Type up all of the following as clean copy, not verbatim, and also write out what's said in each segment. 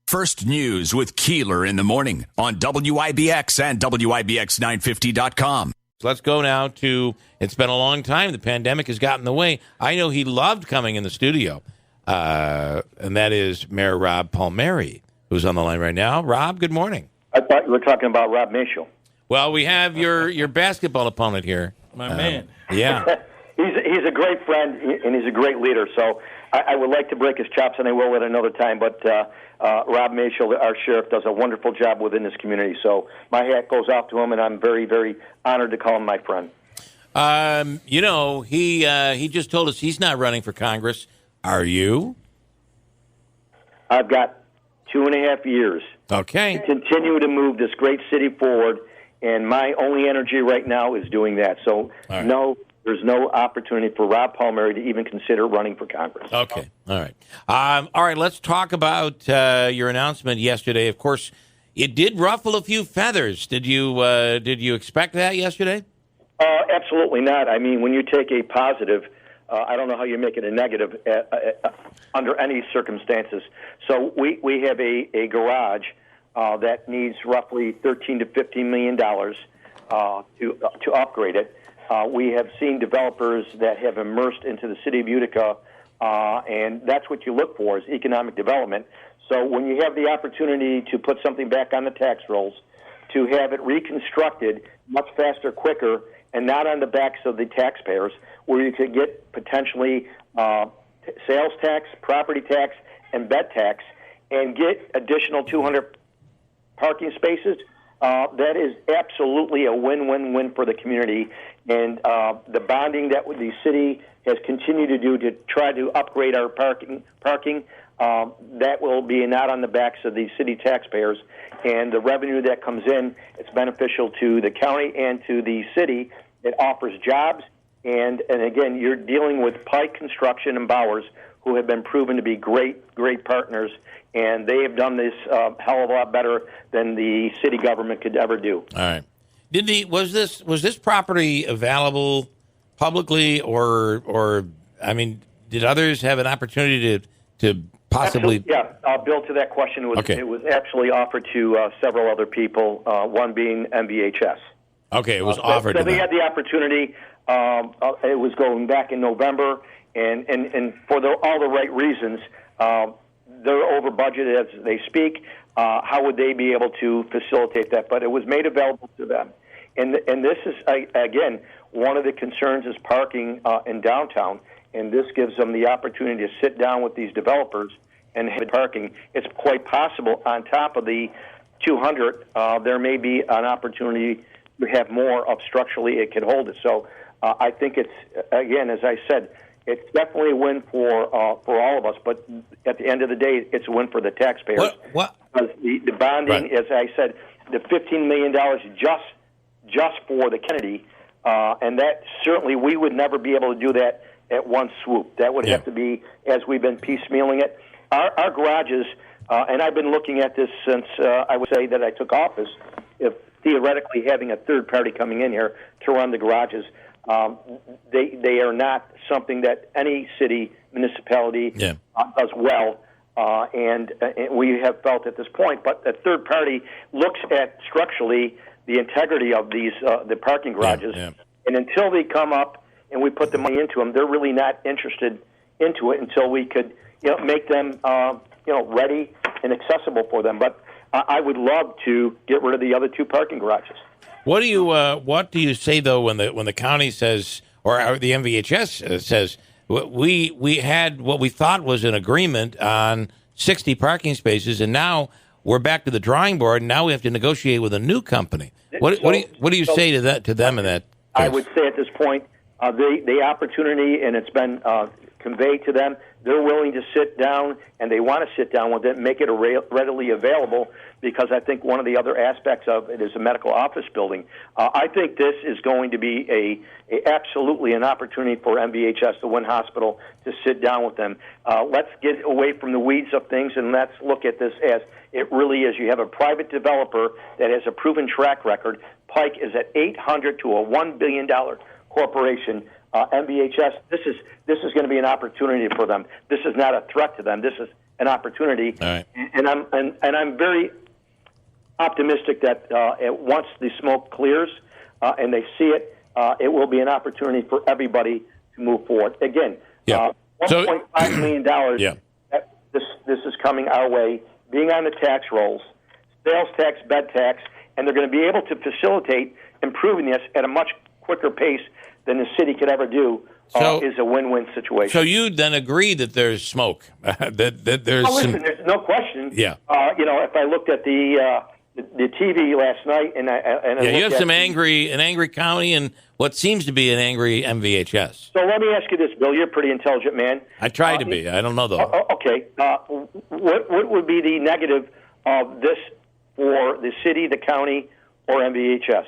First News with Keeler in the morning on WIBX and WIBX950.com. Let's go now to, it's been a long time. The pandemic has gotten in the way. I know he loved coming in the studio, and that is Mayor Rob Palmieri, who's on the line right now. Rob, good morning. I thought you were talking about Rob Mitchell. Well, we have your basketball opponent here. My man. Yeah. He's a great friend, and he's a great leader. So I would like to break his chops, and I will at another time. But Rob Mitchell, our sheriff, does a wonderful job within this community. So my hat goes off to him, and I'm very, very honored to call him my friend. He just told us he's not running for Congress. Are you? I've got 2.5 years. Okay. To continue to move this great city forward, and my only energy right now is doing that. So, right. No, there's no opportunity for Rob Palmieri to even consider running for Congress. Okay. All right. All right, let's talk about your announcement yesterday. Of course, it did ruffle a few feathers. Did you expect that yesterday? Absolutely not. I mean, when you take a positive, I don't know how you make it a negative under any circumstances. So we have a garage that needs roughly $13 to $15 million to upgrade it. We have seen developers that have immersed into the city of Utica, and that's what you look for is economic development. So when you have the opportunity to put something back on the tax rolls, to have it reconstructed much faster, quicker, and not on the backs of the taxpayers, where you could get potentially sales tax, property tax, and bed tax, and get additional 200 parking spaces, that is absolutely a win-win-win for the community. And the bonding that the city has continued to do to try to upgrade our parking, that will be not on the backs of the city taxpayers. And the revenue that comes in, it's beneficial to the county and to the city. It offers jobs. And again, you're dealing with Pike Construction and Bowers, who have been proven to be great partners. And they have done this hell of a lot better than the city government could ever do. All right. Was this property available publicly, or I mean, did others have an opportunity to possibly? Yeah, Bill, to that question, it was actually offered to several other people. One being MVHS. Okay, it was offered. So to they them. had the opportunity. It was going back in November, and for all the right reasons. They're over budget as they speak. How would they be able to facilitate that? But it was made available to them. And this is, again, one of the concerns is parking in downtown, and this gives them the opportunity to sit down with these developers and have parking. It's quite possible on top of the 200, there may be an opportunity to have more of structurally it can hold it. So I think it's, again, as I said, it's definitely a win for all of us, but at the end of the day, it's a win for the taxpayers. What? Because the bonding, Right. as I said, the $15 million just for the Kennedy, and that certainly we would never be able to do that at one swoop. That would have to be as we've been piecemealing it. Our garages, and I've been looking at this since I would say that I took office, if theoretically having a third party coming in here to run the garages, they are not something that any city, municipality does well, and we have felt at this point. But the third party looks at structurally the integrity of these the parking garages, and until they come up and we put the money into them, they're really not interested into it until we could make them ready and accessible for them. But I would love to get rid of the other two parking garages. What do you say though when the county says, or the MVHS says, we had what we thought was an agreement on 60 parking spaces, and now we're back to the drawing board, and now we have to negotiate with a new company. What do you say to them in that case? I would say at this point, the opportunity, and it's been conveyed to them, they're willing to sit down, and they want to sit down with it and make it readily available, because I think one of the other aspects of it is a medical office building. I think this is going to be absolutely an opportunity for MVHS, the Wynn Hospital, to sit down with them. Let's get away from the weeds of things, and let's look at this as it really is. You have a private developer that has a proven track record. Pike is at $800 to a $1 billion corporation. MVHS, this is going to be an opportunity for them. This is not a threat to them. This is an opportunity. All right. And I'm very optimistic that once the smoke clears and they see it, it will be an opportunity for everybody to move forward. Again, $1.5 million. Yeah. This is coming our way, being on the tax rolls, sales tax, bed tax, and they're going to be able to facilitate improving this at a much quicker pace than the city could ever do. Is a win-win situation. So you then agree that there's smoke? that there's there's no question. Yeah. If I looked at the TV last night, and you have an angry county and what seems to be an angry MVHS. So let me ask you this, Bill. You're a pretty intelligent man. I try to be. I don't know though. Okay. What would be the negative of this for the city, the county, or MVHS?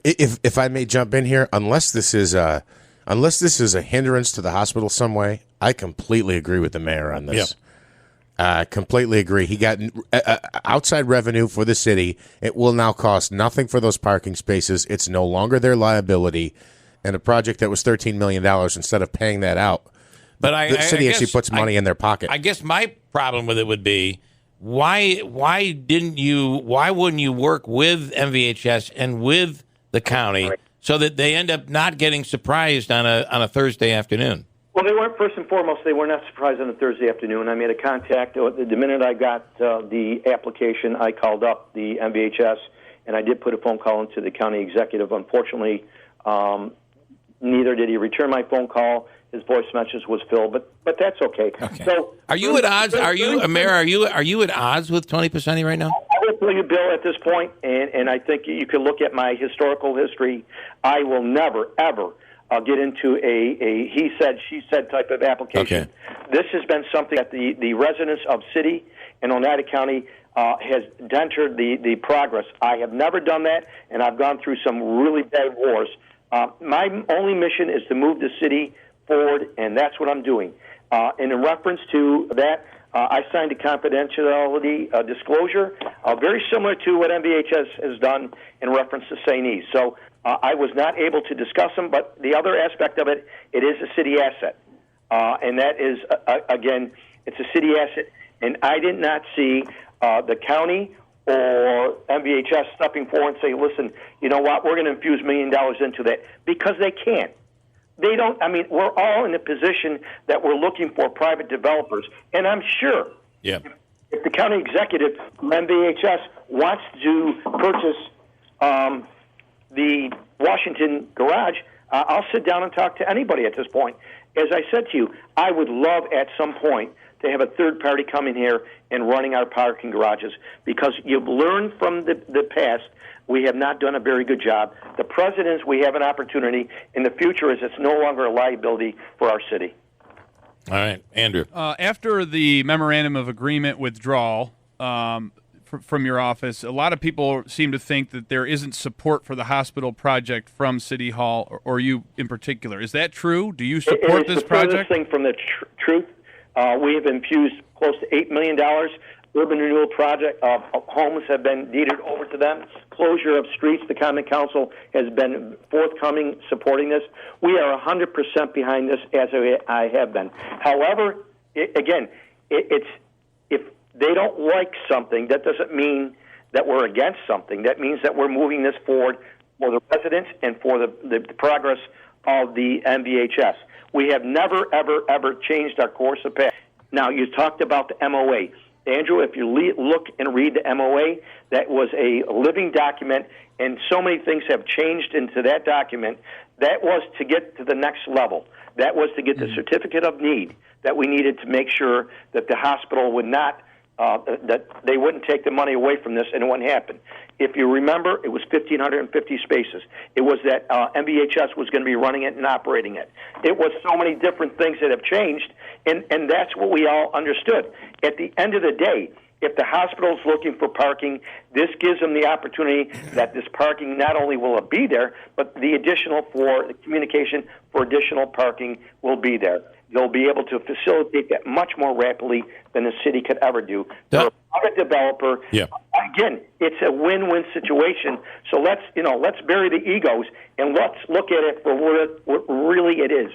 If I may jump in here, unless this is a hindrance to the hospital some way, I completely agree with the mayor on this. Completely agree. He got outside revenue for the city. It will now cost nothing for those parking spaces. It's no longer their liability. And a project that was $13 million, instead of paying that out, but the city actually puts money in their pocket. I guess my problem with it would be, why wouldn't you work with MVHS and with the county so that they end up not getting surprised on a Thursday afternoon? Well, they weren't, first and foremost, they were not surprised on a Thursday afternoon. I made a contact. The minute I got the application, I called up the MVHS, and I did put a phone call into the county executive. Unfortunately, neither did he return my phone call. His voice message was filled, but that's okay. So, are you at odds? Are you, Mayor? Are you at odds with Tony Picenti right now? I will tell you, Bill, at this point, and I think you can look at my historical history. I will never ever get into a he said, she said type of application. Okay. This has been something that the residents of city and Oneida County has dented the progress. I have never done that, and I've gone through some really bad wars. My only mission is to move the city forward, and that's what I'm doing. And in reference to that, I signed a confidentiality disclosure, very similar to what MVHS has done in reference to St. E. So I was not able to discuss them, but the other aspect of it, it is a city asset. And that is, again, it's a city asset. And I did not see the county or MVHS stepping forward and say, listen, you know what, we're going to infuse $1 million into that, because they can't. They don't. I mean, we're all in a position that we're looking for private developers, and I'm sure if the county executive from MVHS wants to purchase the Washington garage, I'll sit down and talk to anybody at this point. As I said to you, I would love at some point to have a third party come in here and running our parking garages, because you've learned from the past. We have not done a very good job. The presidents, we have an opportunity in the future, as it's no longer a liability for our city. All right, Andrew. After the memorandum of agreement withdrawal from your office, a lot of people seem to think that there isn't support for the hospital project from City Hall, or you in particular. Is that true? Do you support this project? Thing from the truth. We have infused close to $8 million. Urban renewal project homes have been deeded over to them. Closure of streets, the Common Council has been forthcoming supporting this. We are 100% behind this, as I have been. However, it's if they don't like something, that doesn't mean that we're against something. That means that we're moving this forward for the residents and for the progress of the MVHS. We have never, ever, ever changed our course of path. Now, you talked about the MOA. Andrew, if you look and read the MOA, that was a living document, and so many things have changed into that document. That was to get to the next level. That was to get the certificate of need that we needed to make sure that the hospital would not, that they wouldn't take the money away from this, and it wouldn't happen. If you remember, it was 1,550 spaces. It was that MVHS was going to be running it and operating it. It was so many different things that have changed, and that's what we all understood. At the end of the day, if the hospital's looking for parking, this gives them the opportunity that this parking not only will it be there, but the additional for the communication for additional parking will be there. They'll be able to facilitate that much more rapidly than the city could ever do. For a private developer, again, it's a win-win situation. So let's bury the egos and let's look at it for what really it is.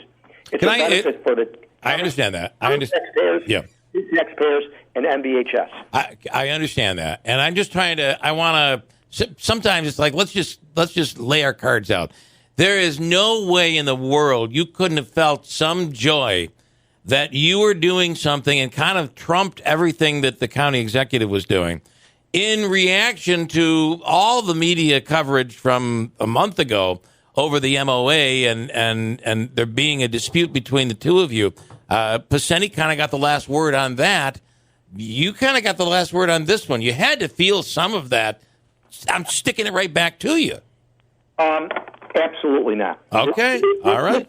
It's a benefit for the. I understand that. I understand. Taxpayers, taxpayers and MVHS. I understand that, and I'm just trying to. I want to. Sometimes it's like let's just lay our cards out. There is no way in the world you couldn't have felt some joy that you were doing something and kind of trumped everything that the county executive was doing in reaction to all the media coverage from a month ago over the MOA and there being a dispute between the two of you. Paseni kind of got the last word on that. You kind of got the last word on this one. You had to feel some of that. I'm sticking it right back to you. Absolutely not. Okay. All right.